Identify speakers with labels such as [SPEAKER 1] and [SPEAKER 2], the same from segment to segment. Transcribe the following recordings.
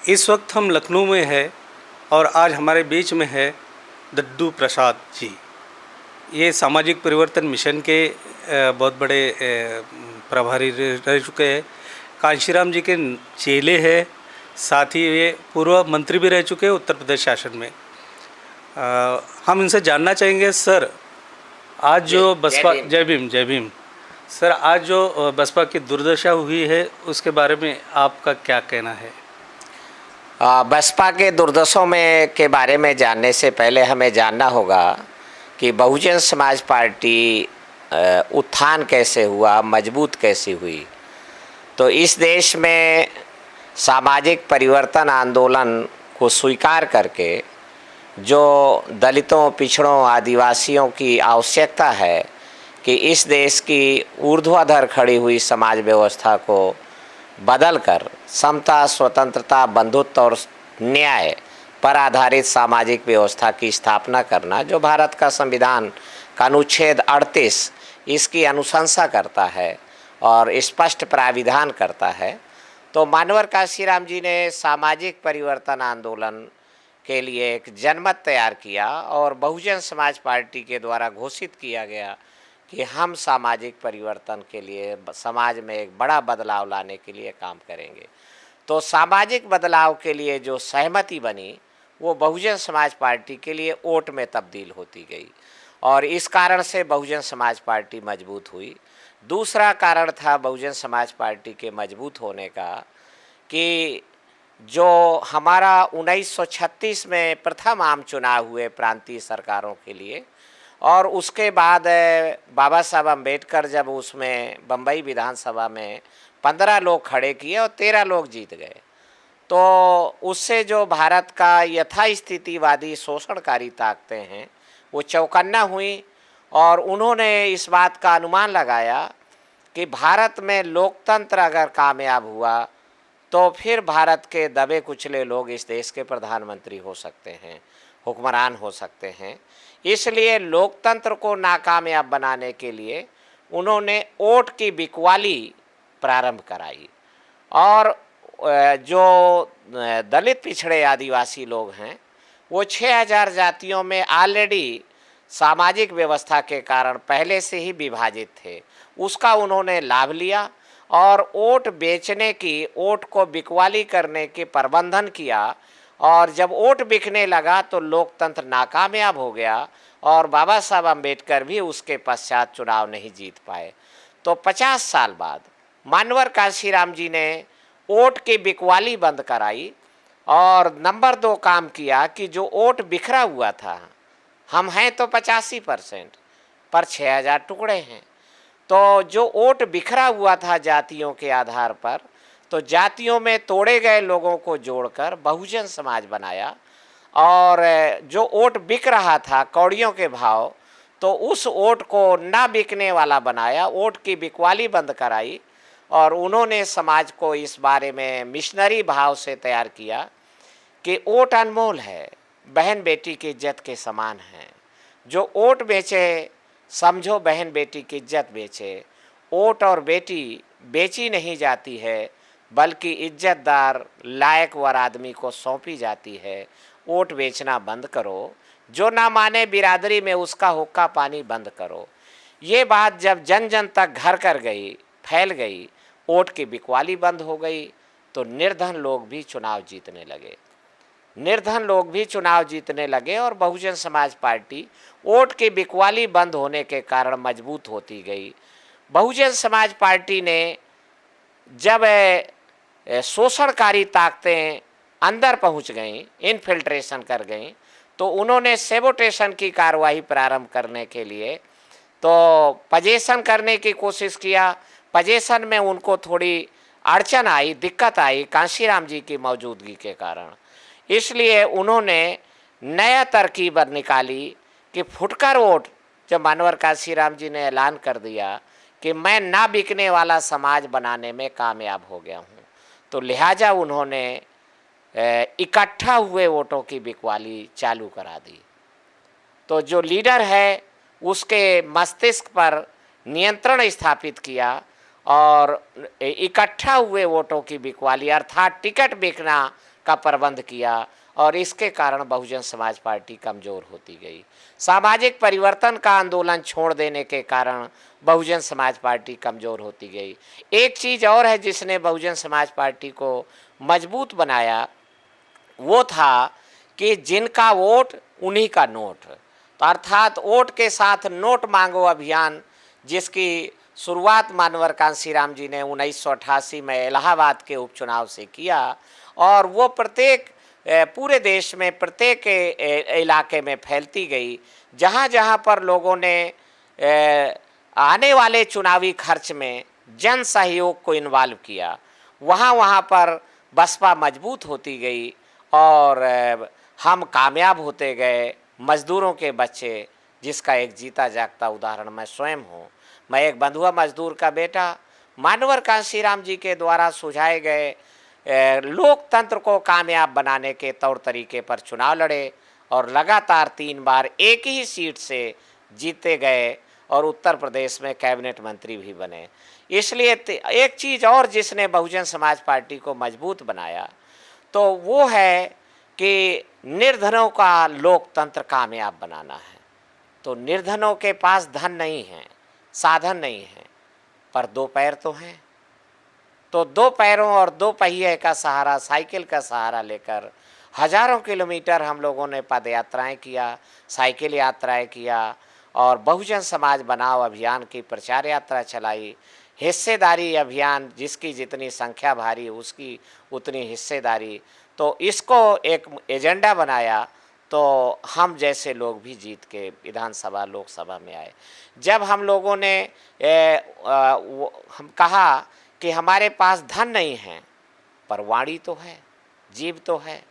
[SPEAKER 1] इस वक्त हम लखनऊ में है और आज हमारे बीच में है दद्दू प्रसाद जी। ये सामाजिक परिवर्तन मिशन के बहुत बड़े प्रभारी रह चुके हैं। कांशीराम जी के चेले हैं, साथ ही ये पूर्व मंत्री भी रह चुके हैं उत्तर प्रदेश शासन में। हम इनसे जानना चाहेंगे सर, आज जो बसपा, जय भीम सर, आज जो बसपा की दुर्दशा हुई है उसके बारे में आपका क्या कहना है?
[SPEAKER 2] बसपा के दुर्दशा में के बारे में जानने से पहले हमें जानना होगा कि बहुजन समाज पार्टी उत्थान कैसे हुआ, मजबूत कैसे हुई। तो इस देश में सामाजिक परिवर्तन आंदोलन को स्वीकार करके जो दलितों, पिछड़ों, आदिवासियों की आवश्यकता है कि इस देश की ऊर्ध्वाधर खड़ी हुई समाज व्यवस्था को बदलकर समता, स्वतंत्रता, बंधुत्व और न्याय पर आधारित सामाजिक व्यवस्था की स्थापना करना, जो भारत का संविधान का अनुच्छेद 38 इसकी अनुशंसा करता है और स्पष्ट प्राविधान करता है। तो मानवर कांशीराम जी ने सामाजिक परिवर्तन आंदोलन के लिए एक जनमत तैयार किया और बहुजन समाज पार्टी के द्वारा घोषित किया गया कि हम सामाजिक परिवर्तन के लिए, समाज में एक बड़ा बदलाव लाने के लिए काम करेंगे। तो सामाजिक बदलाव के लिए जो सहमति बनी वो बहुजन समाज पार्टी के लिए वोट में तब्दील होती गई और इस कारण से बहुजन समाज पार्टी मजबूत हुई। दूसरा कारण था बहुजन समाज पार्टी के मजबूत होने का कि जो हमारा 1936 में प्रथम आम चुनाव हुए प्रांतीय सरकारों के लिए और उसके बाद बाबा साहब अम्बेडकर जब उसमें बम्बई विधानसभा में 15 लोग खड़े किए और 13 लोग जीत गए, तो उससे जो भारत का यथास्थितिवादी शोषणकारी ताकतें हैं वो चौकन्ना हुई और उन्होंने इस बात का अनुमान लगाया कि भारत में लोकतंत्र अगर कामयाब हुआ तो फिर भारत के दबे कुचले लोग इस देश के प्रधानमंत्री हो सकते हैं, हुक्मरान हो सकते हैं। इसलिए लोकतंत्र को नाकामयाब बनाने के लिए उन्होंने वोट की बिकवाली प्रारंभ कराई और जो दलित, पिछड़े, आदिवासी लोग हैं वो 6000 जातियों में ऑलरेडी सामाजिक व्यवस्था के कारण पहले से ही विभाजित थे, उसका उन्होंने लाभ लिया और वोट बेचने की, वोट को बिकवाली करने के प्रबंधन किया और जब वोट बिकने लगा तो लोकतंत्र नाकामयाब हो गया और बाबा साहब अम्बेडकर भी उसके पश्चात चुनाव नहीं जीत पाए। तो 50 साल बाद मानवर कांशीराम जी ने वोट की बिकवाली बंद कराई और नंबर 2 काम किया कि जो वोट बिखरा हुआ था, हम हैं तो 85% पर 6000 टुकड़े हैं, तो जो वोट बिखरा हुआ था जातियों के आधार पर, तो जातियों में तोड़े गए लोगों को जोड़कर बहुजन समाज बनाया और जो वोट बिक रहा था कौड़ियों के भाव, तो उस वोट को ना बिकने वाला बनाया, वोट की बिकवाली बंद कराई और उन्होंने समाज को इस बारे में मिशनरी भाव से तैयार किया कि वोट अनमोल है, बहन बेटी की इज्जत के समान है। जो वोट बेचे समझो बहन बेटी की इज्जत बेचे। वोट और बेटी बेची नहीं जाती है बल्कि इज्जतदार लायक वर आदमी को सौंपी जाती है। वोट बेचना बंद करो, जो ना माने बिरादरी में उसका हुक्का पानी बंद करो। ये बात जब जन जन तक घर कर गई, फैल गई, वोट की बिकवाली बंद हो गई, तो निर्धन लोग भी चुनाव जीतने लगे। निर्धन लोग भी चुनाव जीतने लगे और बहुजन समाज पार्टी वोट की बिकवाली बंद होने के कारण मजबूत होती गई। बहुजन समाज पार्टी ने जब शोषणकारी ताकतें अंदर पहुंच गईं, इनफिल्ट्रेशन कर गईं, तो उन्होंने सेबोटेशन की कार्रवाई प्रारंभ करने के लिए तो पजेशन करने की कोशिश किया। पजेशन में उनको थोड़ी अड़चन आई, दिक्कत आई कांशीराम जी की मौजूदगी के कारण। इसलिए उन्होंने नया तरकीब निकाली कि फुटकर वोट, जब मानवर कांशीराम जी ने ऐलान कर दिया कि मैं ना बिकने वाला समाज बनाने में कामयाब हो गया हूँ, तो लिहाजा उन्होंने इकट्ठा हुए वोटों की बिकवाली चालू करा दी। तो जो लीडर है उसके मस्तिष्क पर नियंत्रण स्थापित किया और इकट्ठा हुए वोटों की बिकवाली अर्थात टिकट बिकना का प्रबंध किया और इसके कारण बहुजन समाज पार्टी कमज़ोर होती गई। सामाजिक परिवर्तन का आंदोलन छोड़ देने के कारण बहुजन समाज पार्टी कमज़ोर होती गई। एक चीज़ और है जिसने बहुजन समाज पार्टी को मजबूत बनाया, वो था कि जिनका वोट उन्हीं का नोट, तो अर्थात वोट के साथ नोट मांगो अभियान, जिसकी शुरुआत मानवर कांशीराम जी ने 1988 में इलाहाबाद के उपचुनाव से किया और वो प्रत्येक पूरे देश में प्रत्येक इलाके में फैलती गई। जहाँ जहाँ पर लोगों ने आने वाले चुनावी खर्च में जन सहयोग को इन्वॉल्व किया, वहाँ वहाँ पर बसपा मजबूत होती गई और हम कामयाब होते गए। मजदूरों के बच्चे, जिसका एक जीता जागता उदाहरण मैं स्वयं हूँ। मैं एक बंधुआ मजदूर का बेटा मानवर कांशीराम जी के द्वारा सुझाए गए लोकतंत्र को कामयाब बनाने के तौर तरीके पर चुनाव लड़े और लगातार 3 बार एक ही सीट से जीते गए और उत्तर प्रदेश में कैबिनेट मंत्री भी बने। इसलिए एक चीज़ और जिसने बहुजन समाज पार्टी को मजबूत बनाया तो वो है कि निर्धनों का लोकतंत्र कामयाब बनाना है। तो निर्धनों के पास धन नहीं है, साधन नहीं है, पर 2 पैर तो हैं। तो 2 पैरों और 2 पहिए का सहारा, साइकिल का सहारा लेकर हजारों किलोमीटर हम लोगों ने पद यात्राएँ किया, साइकिल यात्राएँ किया और बहुजन समाज बनाओ अभियान की प्रचार यात्रा चलाई। हिस्सेदारी अभियान, जिसकी जितनी संख्या भारी उसकी उतनी हिस्सेदारी। तो इसको एक एजेंडा बनाया तो हम जैसे लोग भी जीत के विधानसभा लोकसभा में आए। जब हम लोगों ने हम कहा कि हमारे पास धन नहीं है पर वाणी तो है, जीव तो है,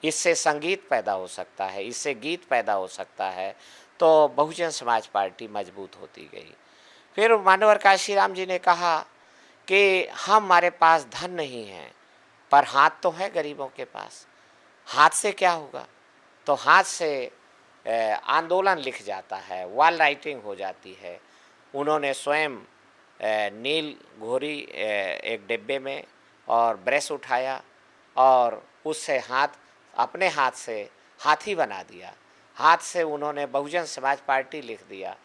[SPEAKER 2] इससे संगीत पैदा हो सकता है, इससे गीत पैदा हो सकता है, तो बहुजन समाज पार्टी मजबूत होती गई। फिर मानवर कांशीराम जी ने कहा कि हमारे पास धन नहीं है पर हाथ तो है गरीबों के पास। हाथ से क्या होगा? तो हाथ से आंदोलन लिख जाता है, वॉल राइटिंग हो जाती है। उन्होंने स्वयं नील घोरी एक डिब्बे में और ब्रश उठाया और उससे अपने हाथ से हाथी बना दिया, हाथ से उन्होंने बहुजन समाज पार्टी लिख दिया।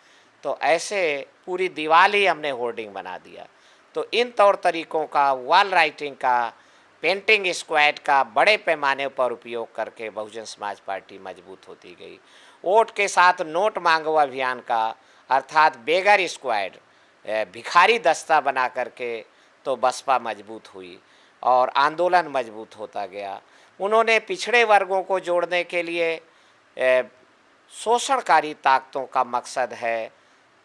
[SPEAKER 2] तो ऐसे पूरी दीवार ही हमने होर्डिंग बना दिया। तो इन तौर तरीक़ों का, वॉल राइटिंग का, पेंटिंग स्क्वाड का बड़े पैमाने पर उपयोग करके बहुजन समाज पार्टी मजबूत होती गई। वोट के साथ नोट मांगो अभियान का, अर्थात बेगर स्क्वाड, भिखारी दस्ता बना करके तो बसपा मजबूत हुई और आंदोलन मजबूत होता गया। उन्होंने पिछड़े वर्गों को जोड़ने के लिए शोषणकारी ताकतों का मकसद है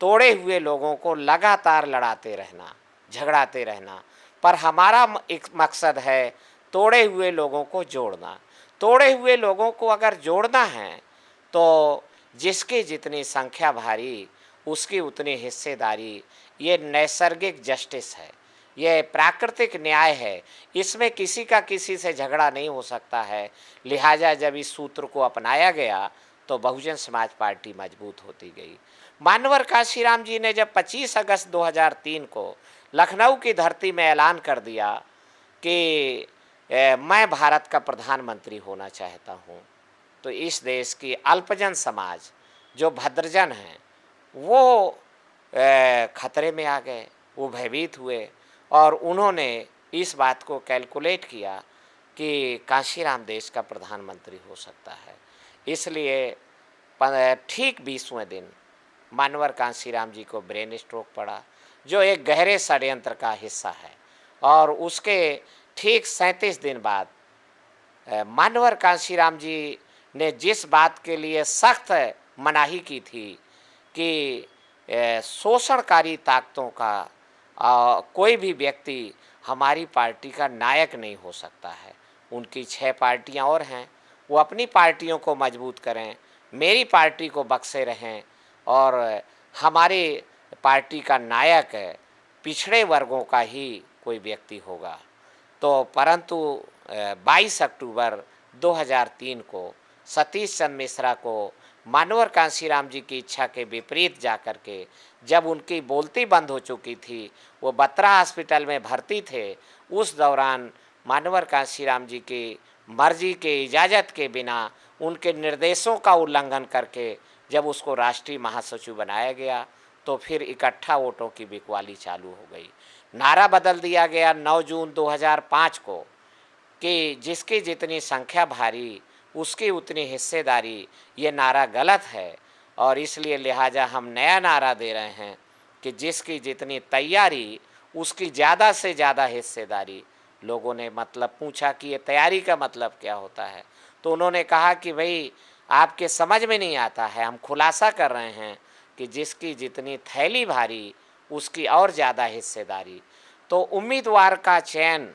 [SPEAKER 2] तोड़े हुए लोगों को लगातार लड़ाते रहना, झगड़ाते रहना, पर हमारा एक मकसद है तोड़े हुए लोगों को जोड़ना। तोड़े हुए लोगों को अगर जोड़ना है तो जिसकी जितनी संख्या भारी उसकी उतनी हिस्सेदारी। ये नैसर्गिक जस्टिस है, ये प्राकृतिक न्याय है, इसमें किसी का किसी से झगड़ा नहीं हो सकता है। लिहाजा जब इस सूत्र को अपनाया गया तो बहुजन समाज पार्टी मजबूत होती गई। मानवर कांशीराम जी ने जब 25 अगस्त 2003 को लखनऊ की धरती में ऐलान कर दिया कि मैं भारत का प्रधानमंत्री होना चाहता हूँ, तो इस देश की अल्पजन समाज जो भद्रजन हैं वो खतरे में आ गए, वो भयभीत हुए और उन्होंने इस बात को कैलकुलेट किया कि कांशीराम देश का प्रधानमंत्री हो सकता है। इसलिए ठीक 20वें दिन मानवर कांशीराम जी को ब्रेन स्ट्रोक पड़ा, जो एक गहरे षड्यंत्र का हिस्सा है। और उसके ठीक 37 दिन बाद मानवर कांशीराम जी ने जिस बात के लिए सख्त मनाही की थी कि शोषणकारी ताकतों का कोई भी व्यक्ति हमारी पार्टी का नायक नहीं हो सकता है। उनकी 6 पार्टियां और हैं, वो अपनी पार्टियों को मजबूत करें, मेरी पार्टी को बख्शे रहें और हमारी पार्टी का नायक पिछड़े वर्गों का ही कोई व्यक्ति होगा। तो परंतु 22 अक्टूबर 2003 को सतीश चंद्र मिश्रा को मानवर कांशीराम जी की इच्छा के विपरीत जाकर के जब उनकी बोलती बंद हो चुकी थी, वो बत्रा हॉस्पिटल में भर्ती थे, उस दौरान मानवर कांशीराम जी की मर्जी के, इजाज़त के बिना, उनके निर्देशों का उल्लंघन करके जब उसको राष्ट्रीय महासचिव बनाया गया तो फिर इकट्ठा वोटों की बिकवाली चालू हो गई। नारा बदल दिया गया 9 जून 2005 को कि जिसकी जितनी संख्या भारी उसकी उतनी हिस्सेदारी। ये नारा गलत है और इसलिए लिहाजा हम नया नारा दे रहे हैं कि जिसकी जितनी तैयारी उसकी ज़्यादा से ज़्यादा हिस्सेदारी। लोगों ने मतलब पूछा कि ये तैयारी का मतलब क्या होता है, तो उन्होंने कहा कि भाई आपके समझ में नहीं आता है, हम खुलासा कर रहे हैं कि जिसकी जितनी थैली भारी उसकी और ज़्यादा हिस्सेदारी। तो उम्मीदवार का चयन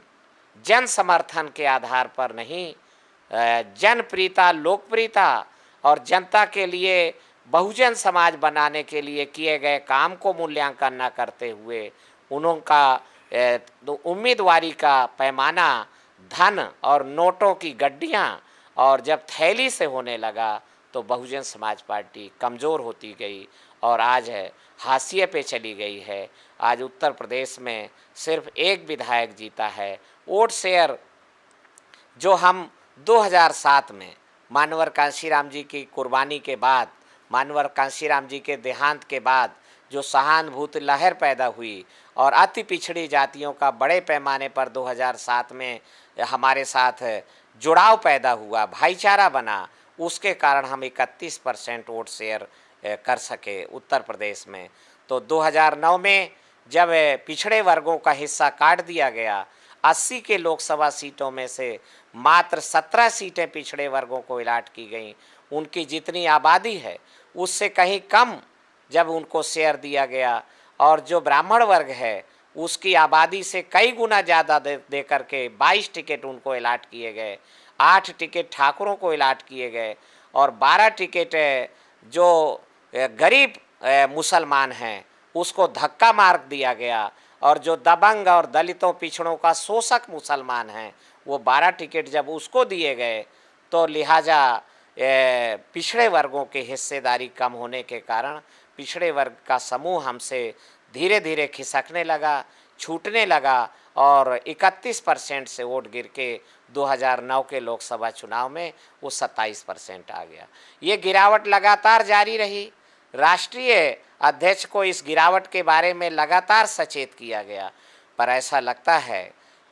[SPEAKER 2] जन समर्थन के आधार पर नहीं, जनप्रियता, लोकप्रियता और जनता के लिए बहुजन समाज बनाने के लिए किए गए काम को मूल्यांकन न करते हुए उनका उम्मीदवारी का पैमाना धन और नोटों की गड्डियाँ और जब थैली से होने लगा तो बहुजन समाज पार्टी कमज़ोर होती गई और आज है हाशिए पे चली गई है। आज उत्तर प्रदेश में सिर्फ एक विधायक जीता है। वोट शेयर जो हम 2007 में मानवर कांशीराम जी की कुर्बानी के बाद, मानवर कांशीराम जी के देहांत के बाद जो सहानुभूति लहर पैदा हुई और अति पिछड़ी जातियों का बड़े पैमाने पर 2007 में हमारे साथ जुड़ाव पैदा हुआ, भाईचारा बना, उसके कारण हम 31% वोट शेयर कर सके उत्तर प्रदेश में। तो 2009 में जब पिछड़े वर्गों का हिस्सा काट दिया गया, 80 के लोकसभा सीटों में से मात्र 17 सीटें पिछड़े वर्गों को अलाट की गईं। उनकी जितनी आबादी है उससे कहीं कम जब उनको शेयर दिया गया और जो ब्राह्मण वर्ग है उसकी आबादी से कई गुना ज़्यादा दे करके 22 टिकट उनको अलाट किए गए, 8 टिकट ठाकुरों को अलाट किए गए और 12 टिकट जो गरीब मुसलमान हैं उसको धक्का मार दिया गया और जो दबंग और दलितों पिछड़ों का शोषक मुसलमान हैं वो 12 टिकट जब उसको दिए गए तो लिहाजा पिछड़े वर्गों की हिस्सेदारी कम होने के कारण पिछड़े वर्ग का समूह हमसे धीरे धीरे खिसकने लगा, छूटने लगा और 31% से वोट गिर के 2009 के लोकसभा चुनाव में वो 27% आ गया। ये गिरावट लगातार जारी रही। राष्ट्रीय अध्यक्ष को इस गिरावट के बारे में लगातार सचेत किया गया, पर ऐसा लगता है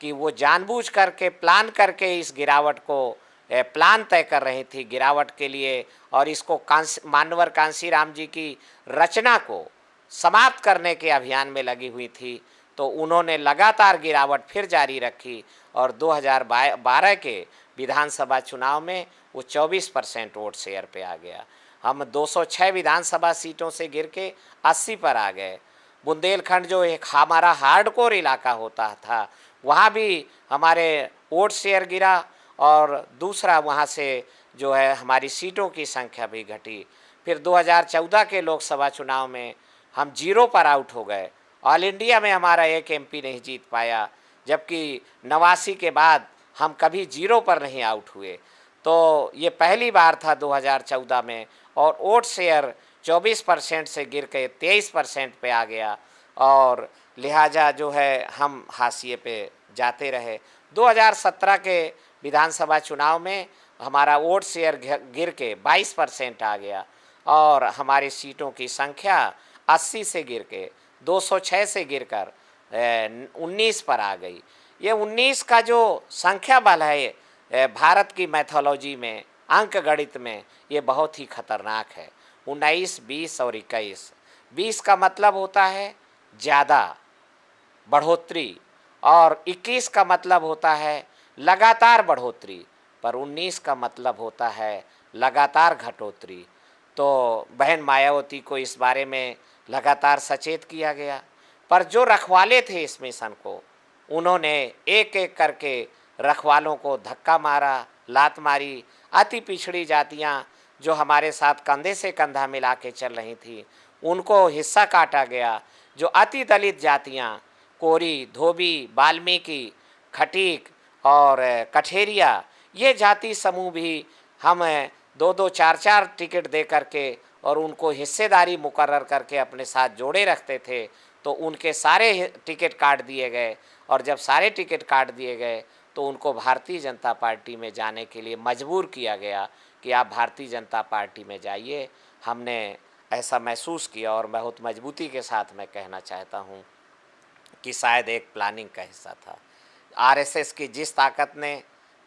[SPEAKER 2] कि वो जानबूझ करके प्लान करके इस गिरावट को प्लान तय कर रही थी गिरावट के लिए और इसको मानवर कांशीराम जी की रचना को समाप्त करने के अभियान में लगी हुई थी। तो उन्होंने लगातार गिरावट फिर जारी रखी और 2012 के विधानसभा चुनाव में वो 24% वोट शेयर पे आ गया। हम 206 विधानसभा सीटों से गिर के 80 पर आ गए। बुंदेलखंड जो एक हमारा हार्डकोर इलाका होता था वहाँ भी हमारे वोट शेयर गिरा और दूसरा वहाँ से जो है हमारी सीटों की संख्या भी घटी। फिर 2014 के लोकसभा चुनाव में हम 0 पर आउट हो गए। ऑल इंडिया में हमारा एक एमपी नहीं जीत पाया, जबकि 89 के बाद हम कभी 0 पर नहीं आउट हुए। तो ये पहली बार था 2014 में और वोट शेयर 24% से गिर के 23% पे आ गया और लिहाजा जो है हम हाशिए पे जाते रहे। 2017 के विधानसभा चुनाव में हमारा वोट शेयर गिर के 22% आ गया और हमारी सीटों की संख्या 80 से गिर के 206 से गिरकर 19 पर आ गई। ये 19 का जो संख्या बल है भारत की मैथोलॉजी में, अंक गणित में, ये बहुत ही खतरनाक है। 19, 20 और 21। 20 का मतलब होता है ज़्यादा बढ़ोतरी और 21 का मतलब होता है लगातार बढ़ोतरी, पर 19 का मतलब होता है लगातार घटोतरी। तो बहन मायावती को इस बारे में लगातार सचेत किया गया, पर जो रखवाले थे इस मिशन को उन्होंने एक एक करके रखवालों को धक्का मारा, लात मारी। अति पिछड़ी जातियां जो हमारे साथ कंधे से कंधा मिला के चल रही थी उनको हिस्सा काटा गया। जो अति दलित जातियां कोरी, धोबी, वाल्मीकि, खटीक और कठेरिया, ये जाति समूह भी हम 2-2, 4-4 टिकट दे करके और उनको हिस्सेदारी मुकर्रर करके अपने साथ जोड़े रखते थे, तो उनके सारे टिकट काट दिए गए और जब सारे टिकट काट दिए गए तो उनको भारतीय जनता पार्टी में जाने के लिए मजबूर किया गया कि आप भारतीय जनता पार्टी में जाइए। हमने ऐसा महसूस किया और बहुत मजबूती के साथ मैं कहना चाहता हूँ कि शायद एक प्लानिंग का हिस्सा था। आरएसएस की जिस ताकत ने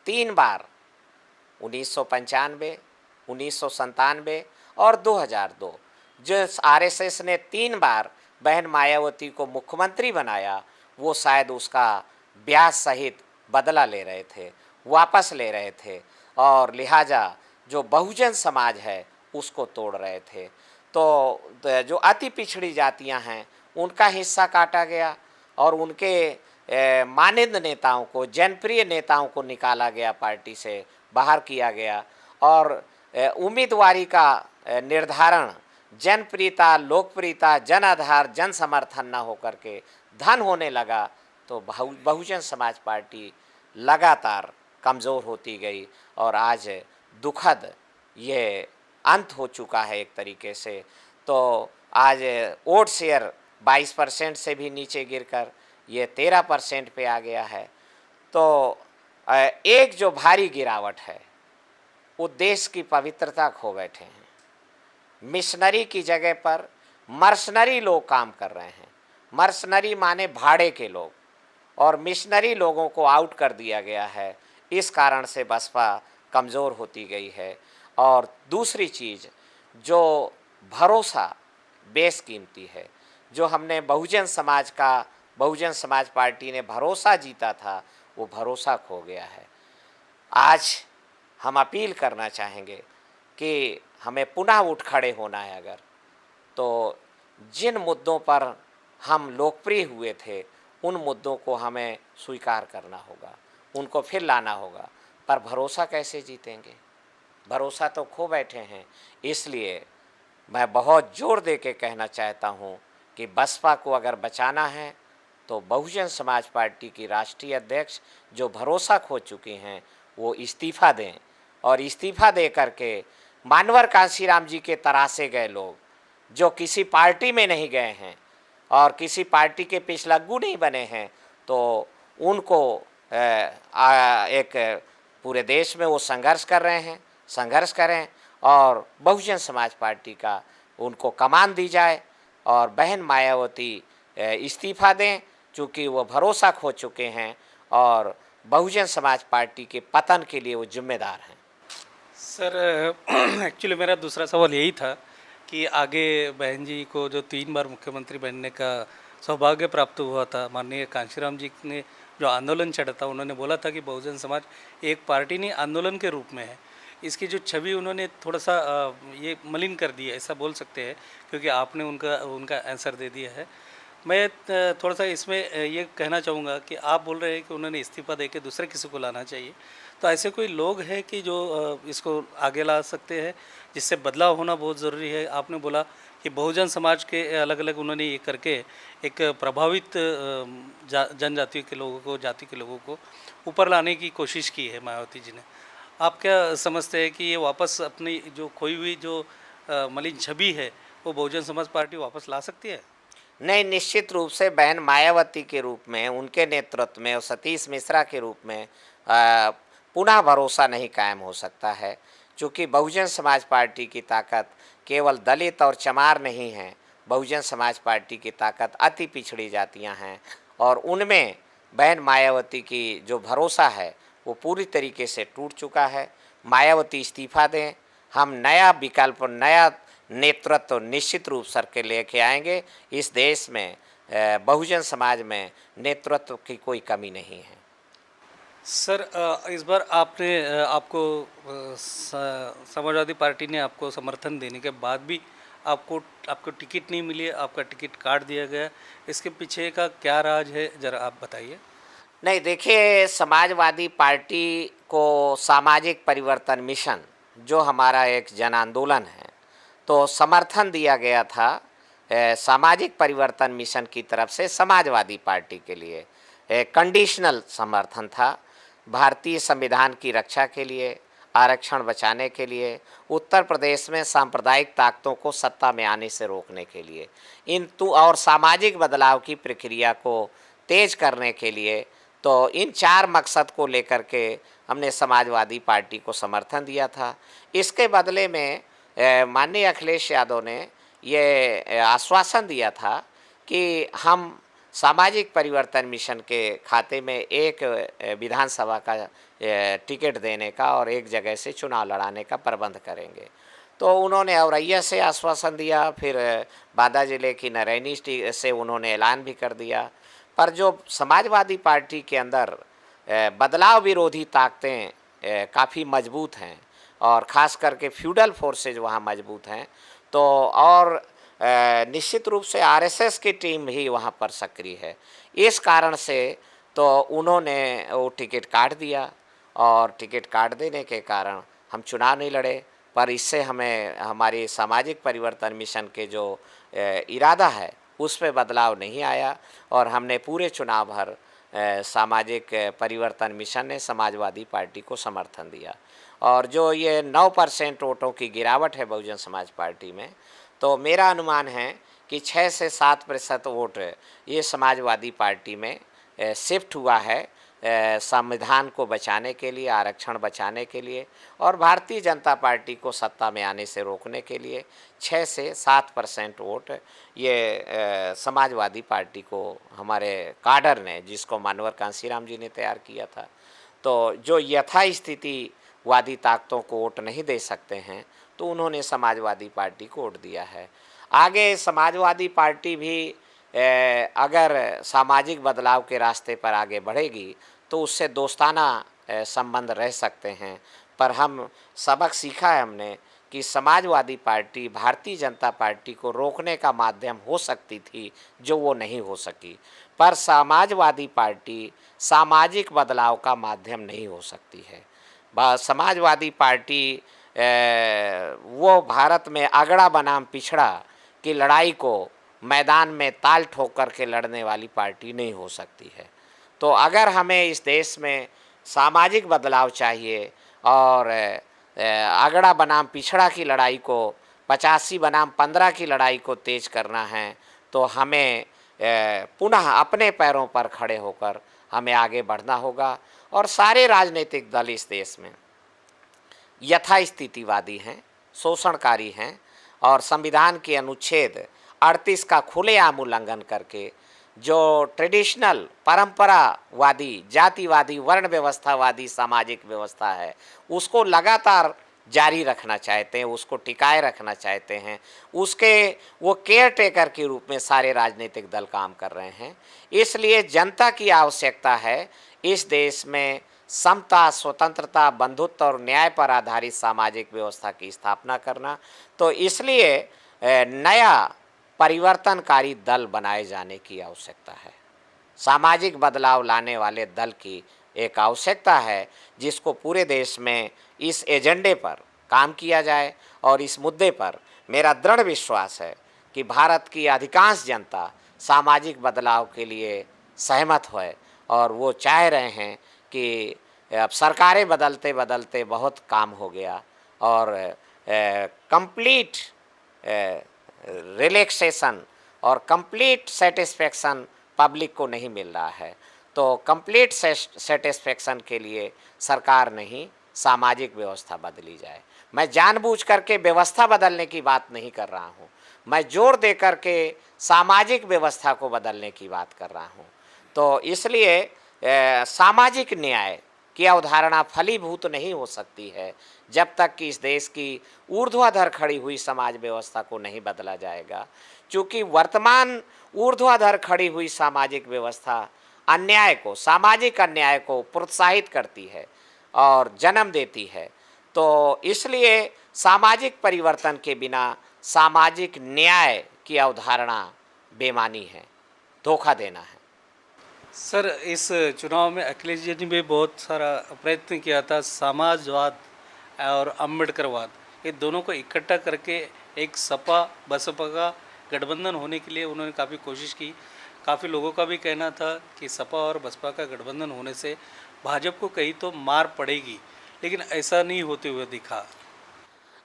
[SPEAKER 2] 3 बार 1995, 1997 और 2002 जो आरएसएस ने 3 बार बहन मायावती को मुख्यमंत्री बनाया, वो शायद उसका ब्याज सहित बदला ले रहे थे, वापस ले रहे थे और लिहाजा जो बहुजन समाज है उसको तोड़ रहे थे। तो जो अति पिछड़ी जातियां हैं उनका हिस्सा काटा गया और उनके मानद नेताओं को, जनप्रिय नेताओं को निकाला गया, पार्टी से बाहर किया गया और उम्मीदवारी का निर्धारण जनप्रियता, लोकप्रियता, जन आधार, जन समर्थन न होकर के धन होने लगा। तो बहुजन समाज पार्टी लगातार कमज़ोर होती गई और आज दुखद ये अंत हो चुका है एक तरीके से। तो आज वोट शेयर 22% से भी नीचे गिरकर ये 13% पे आ गया है। तो एक जो भारी गिरावट है वो देश की पवित्रता खो बैठे हैं। मिशनरी की जगह पर मर्सनरी लोग काम कर रहे हैं। मर्सनरी माने भाड़े के लोग, और मिशनरी लोगों को आउट कर दिया गया है। इस कारण से बसपा कमज़ोर होती गई है। और दूसरी चीज़, जो भरोसा बेशकीमती है, जो हमने बहुजन समाज पार्टी ने भरोसा जीता था, वो भरोसा खो गया है। आज हम अपील करना चाहेंगे कि हमें पुनः उठ खड़े होना है अगर, तो जिन मुद्दों पर हम लोकप्रिय हुए थे उन मुद्दों को हमें स्वीकार करना होगा, उनको फिर लाना होगा। पर भरोसा कैसे जीतेंगे? भरोसा तो खो बैठे हैं। इसलिए मैं बहुत जोर दे के कहना चाहता हूँ कि बसपा को अगर बचाना है तो बहुजन समाज पार्टी की राष्ट्रीय अध्यक्ष जो भरोसा खो चुकी हैं वो इस्तीफ़ा दें, और इस्तीफ़ा दे करके मानवर कांशीराम जी के तरासे गए लोग जो किसी पार्टी में नहीं गए हैं और किसी पार्टी के पिछलग्गू नहीं बने हैं, तो उनको एक पूरे देश में वो संघर्ष कर रहे हैं, संघर्ष करें और बहुजन समाज पार्टी का उनको कमान दी जाए और बहन मायावती इस्तीफ़ा दें, चूँकि वो भरोसा खो चुके हैं और बहुजन समाज पार्टी के पतन के लिए वो जिम्मेदार हैं।
[SPEAKER 1] सर एक्चुअली मेरा दूसरा सवाल यही था कि आगे बहन जी को जो 3 बार मुख्यमंत्री बनने का सौभाग्य प्राप्त हुआ था, माननीय कांशीराम जी ने जो आंदोलन छेड़ा था, उन्होंने बोला था कि बहुजन समाज एक पार्टी नहीं आंदोलन के रूप में है। इसकी जो छवि उन्होंने थोड़ा सा ये मलिन कर दी है, ऐसा बोल सकते हैं, क्योंकि आपने उनका आंसर दे दिया है। मैं थोड़ा सा इसमें ये कहना चाहूँगा कि आप बोल रहे हैं कि उन्होंने इस्तीफ़ा दे के दूसरे किसी को लाना चाहिए, तो ऐसे कोई लोग हैं कि जो इसको आगे ला सकते हैं, जिससे बदलाव होना बहुत ज़रूरी है। आपने बोला कि बहुजन समाज के अलग अलग उन्होंने ये करके एक प्रभावित जनजाति के लोगों को, जाति के लोगों को ऊपर लाने की कोशिश की है मायावती जी ने। आप क्या समझते हैं कि ये वापस अपनी जो खोई हुई जो मलिन छवि है वो बहुजन समाज पार्टी वापस ला सकती है?
[SPEAKER 2] नहीं, निश्चित रूप से बहन मायावती के रूप में, उनके नेतृत्व में और सतीश मिश्रा के रूप में पुनः भरोसा नहीं कायम हो सकता है, क्योंकि बहुजन समाज पार्टी की ताकत केवल दलित और चमार नहीं है। बहुजन समाज पार्टी की ताकत अति पिछड़ी जातियां हैं और उनमें बहन मायावती की जो भरोसा है वो पूरी तरीके से टूट चुका है। मायावती इस्तीफ़ा दें, हम नया विकल्प, नया नेतृत्व निश्चित रूप सर के लेके आएंगे। इस देश में बहुजन समाज में नेतृत्व की कोई कमी नहीं है।
[SPEAKER 1] सर इस बार आपको समाजवादी पार्टी ने आपको समर्थन देने के बाद भी आपको टिकट नहीं मिली, आपका टिकट काट दिया गया, इसके पीछे का क्या राज है, ज़रा आप बताइए।
[SPEAKER 2] नहीं, देखिए, समाजवादी पार्टी को सामाजिक परिवर्तन मिशन जो हमारा एक जन आंदोलन है, तो समर्थन दिया गया था सामाजिक परिवर्तन मिशन की तरफ से समाजवादी पार्टी के लिए। कंडीशनल समर्थन था भारतीय संविधान की रक्षा के लिए, आरक्षण बचाने के लिए, उत्तर प्रदेश में सांप्रदायिक ताकतों को सत्ता में आने से रोकने के लिए, और सामाजिक बदलाव की प्रक्रिया को तेज करने के लिए। तो इन 4 मकसद को लेकर के हमने समाजवादी पार्टी को समर्थन दिया था। इसके बदले में माननीय अखिलेश यादव ने ये आश्वासन दिया था कि हम सामाजिक परिवर्तन मिशन के खाते में एक विधानसभा का टिकट देने का और एक जगह से चुनाव लड़ाने का प्रबंध करेंगे। तो उन्होंने औरैया से आश्वासन दिया, फिर बांदा जिले की नरैनी से उन्होंने ऐलान भी कर दिया। पर जो समाजवादी पार्टी के अंदर बदलाव विरोधी ताकतें काफ़ी मजबूत हैं और ख़ास करके फ्यूडल फोर्सेज वहाँ मजबूत हैं, तो और निश्चित रूप से आरएसएस की टीम भी वहाँ पर सक्रिय है। इस कारण से तो उन्होंने वो टिकट काट दिया और टिकट काट देने के कारण हम चुनाव नहीं लड़े। पर इससे हमें हमारी सामाजिक परिवर्तन मिशन के जो इरादा है उस पर बदलाव नहीं आया और हमने पूरे चुनाव भर सामाजिक परिवर्तन मिशन ने समाजवादी पार्टी को समर्थन दिया। और जो ये 9% वोटों की गिरावट है बहुजन समाज पार्टी में, तो मेरा अनुमान है कि 6 से 7% वोट ये समाजवादी पार्टी में शिफ्ट हुआ है संविधान को बचाने के लिए, आरक्षण बचाने के लिए और भारतीय जनता पार्टी को सत्ता में आने से रोकने के लिए 6 से 7% वोट ये समाजवादी पार्टी को हमारे काडर ने, जिसको मानवर कांसीराम जी ने तैयार किया था, तो जो यथास्थितिवादी ताकतों को वोट नहीं दे सकते हैं, तो उन्होंने समाजवादी पार्टी को वोट दिया है। आगे समाजवादी पार्टी भी अगर सामाजिक बदलाव के रास्ते पर आगे बढ़ेगी तो उससे दोस्ताना संबंध रह सकते हैं। पर हम सबक सीखा है हमने कि समाजवादी पार्टी भारतीय जनता पार्टी को रोकने का माध्यम हो सकती थी, जो वो नहीं हो सकी। पर समाजवादी पार्टी सामाजिक बदलाव का माध्यम नहीं हो सकती है। समाजवादी पार्टी वो भारत में अगड़ा बनाम पिछड़ा की लड़ाई को मैदान में ताल ठोक कर के लड़ने वाली पार्टी नहीं हो सकती है। तो अगर हमें इस देश में सामाजिक बदलाव चाहिए और अगड़ा बनाम पिछड़ा की लड़ाई को 85 बनाम 15 की लड़ाई को तेज करना है, तो हमें पुनः अपने पैरों पर खड़े होकर हमें आगे बढ़ना होगा। और सारे राजनीतिक दल इस देश में यथास्थितिवादी हैं, शोषणकारी हैं और संविधान के अनुच्छेद 38 का खुलेआम उल्लंघन करके जो ट्रेडिशनल परंपरावादी, जातिवादी, वर्ण व्यवस्थावादी सामाजिक व्यवस्था है उसको लगातार जारी रखना चाहते हैं, उसको टिकाए रखना चाहते हैं। उसके वो केयर टेकर के रूप में सारे राजनीतिक दल काम कर रहे हैं। इसलिए जनता की आवश्यकता है इस देश में समता, स्वतंत्रता, बंधुत्व और न्याय पर आधारित सामाजिक व्यवस्था की स्थापना करना। तो इसलिए नया परिवर्तनकारी दल बनाए जाने की आवश्यकता है। सामाजिक बदलाव लाने वाले दल की एक आवश्यकता है, जिसको पूरे देश में इस एजेंडे पर काम किया जाए। और इस मुद्दे पर मेरा दृढ़ विश्वास है कि भारत की अधिकांश जनता सामाजिक बदलाव के लिए सहमत है और वो चाह रहे हैं कि अब सरकारें बदलते बदलते बहुत काम हो गया और कंप्लीट रिलैक्सेशन और कंप्लीट सेटिस्फेक्शन पब्लिक को नहीं मिल रहा है। तो कंप्लीट सेटिस्फेक्शन के लिए सरकार नहीं, सामाजिक व्यवस्था बदली जाए। मैं जानबूझ करके व्यवस्था बदलने की बात नहीं कर रहा हूँ, मैं जोर दे करके सामाजिक व्यवस्था को बदलने की बात कर रहा हूँ। तो इसलिए सामाजिक न्याय की अवधारणा फलीभूत नहीं हो सकती है जब तक कि इस देश की ऊर्ध्वाधर खड़ी हुई समाज व्यवस्था को नहीं बदला जाएगा। क्योंकि वर्तमान ऊर्ध्वाधर खड़ी हुई सामाजिक व्यवस्था अन्याय को, सामाजिक अन्याय को प्रोत्साहित करती है और जन्म देती है। तो इसलिए सामाजिक परिवर्तन के बिना सामाजिक न्याय की अवधारणा बेमानी है, धोखा देना है।
[SPEAKER 1] सर, इस चुनाव में अखिलेश जी ने भी बहुत सारा प्रयत्न किया था, समाजवाद और अम्बेडकरवाद, ये दोनों को इकट्ठा करके एक सपा बसपा का गठबंधन होने के लिए उन्होंने काफ़ी कोशिश की। काफ़ी लोगों का भी कहना था कि सपा और बसपा का गठबंधन होने से भाजपा को कहीं तो मार पड़ेगी, लेकिन ऐसा नहीं होते हुए दिखा।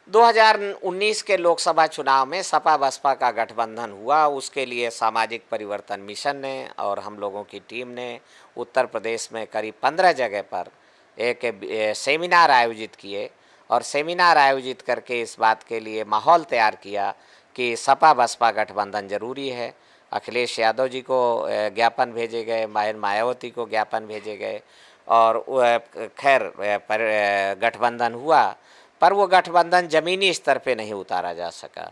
[SPEAKER 2] 2019 के लोकसभा चुनाव में सपा बसपा का गठबंधन हुआ। उसके लिए सामाजिक परिवर्तन मिशन ने और हम लोगों की टीम ने उत्तर प्रदेश में करीब 15 जगह पर एक सेमिनार आयोजित किए और सेमिनार आयोजित करके इस बात के लिए माहौल तैयार किया कि सपा बसपा गठबंधन जरूरी है। अखिलेश यादव जी को ज्ञापन भेजे गए, मायावती को ज्ञापन भेजे गए और खैर गठबंधन हुआ, पर वो गठबंधन ज़मीनी स्तर पे नहीं उतारा जा सका।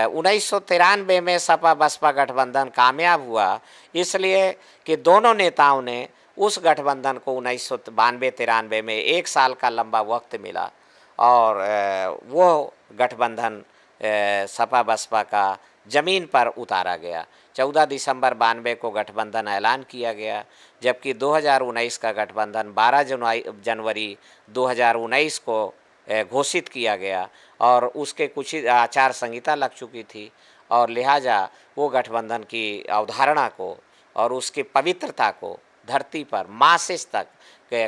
[SPEAKER 2] 1993 में सपा बसपा गठबंधन कामयाब हुआ इसलिए कि दोनों नेताओं ने उस गठबंधन को 1992-93 में 1 साल का लंबा वक्त मिला और वो गठबंधन सपा बसपा का ज़मीन पर उतारा गया। 14 दिसंबर 92 को गठबंधन ऐलान किया गया, जबकि 2019 का गठबंधन 12 जनवरी 2019 को घोषित किया गया और उसके कुछ ही आचार संहिता लग चुकी थी और लिहाजा वो गठबंधन की अवधारणा को और उसकी पवित्रता को धरती पर मासेस तक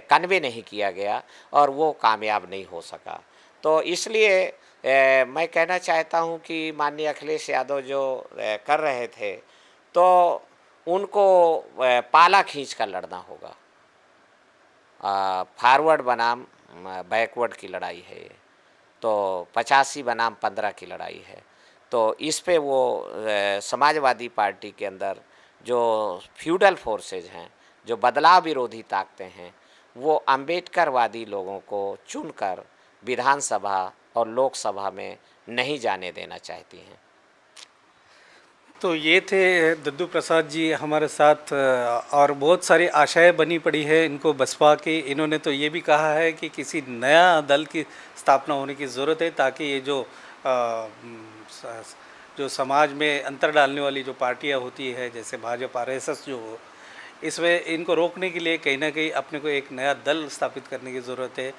[SPEAKER 2] कन्वे नहीं किया गया और वो कामयाब नहीं हो सका। तो इसलिए मैं कहना चाहता हूँ कि माननीय अखिलेश यादव जो कर रहे थे तो उनको पाला खींच कर लड़ना होगा। फॉरवर्ड बनाम बैकवर्ड की लड़ाई है ये, तो 85 बनाम 15 की लड़ाई है। तो इस पे वो समाजवादी पार्टी के अंदर जो फ्यूडल फोर्सेज हैं, जो बदलाव विरोधी ताकतें हैं, वो अम्बेडकरवादी लोगों को चुनकर विधानसभा और लोकसभा में नहीं जाने देना चाहती हैं।
[SPEAKER 1] तो ये थे दद्दू प्रसाद जी हमारे साथ और बहुत सारी आशाएं बनी पड़ी है इनको बसपा की। इन्होंने तो ये भी कहा है कि किसी नया दल की स्थापना होने की ज़रूरत है ताकि ये जो समाज में अंतर डालने वाली जो पार्टियां होती है जैसे भाजपा आरएसएस जो हो, इसमें इनको रोकने के लिए कहीं ना कहीं अपने को एक नया दल स्थापित करने की ज़रूरत है।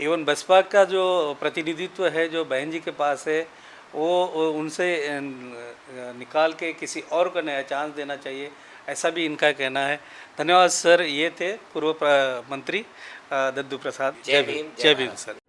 [SPEAKER 1] इवन बसपा का जो प्रतिनिधित्व है जो बहन जी के पास है वो उनसे निकाल के किसी और को नया चांस देना चाहिए, ऐसा भी इनका कहना है। धन्यवाद सर। ये थे पूर्व मंत्री दद्दू प्रसाद।
[SPEAKER 2] जय भीम।
[SPEAKER 1] जय भीम सर।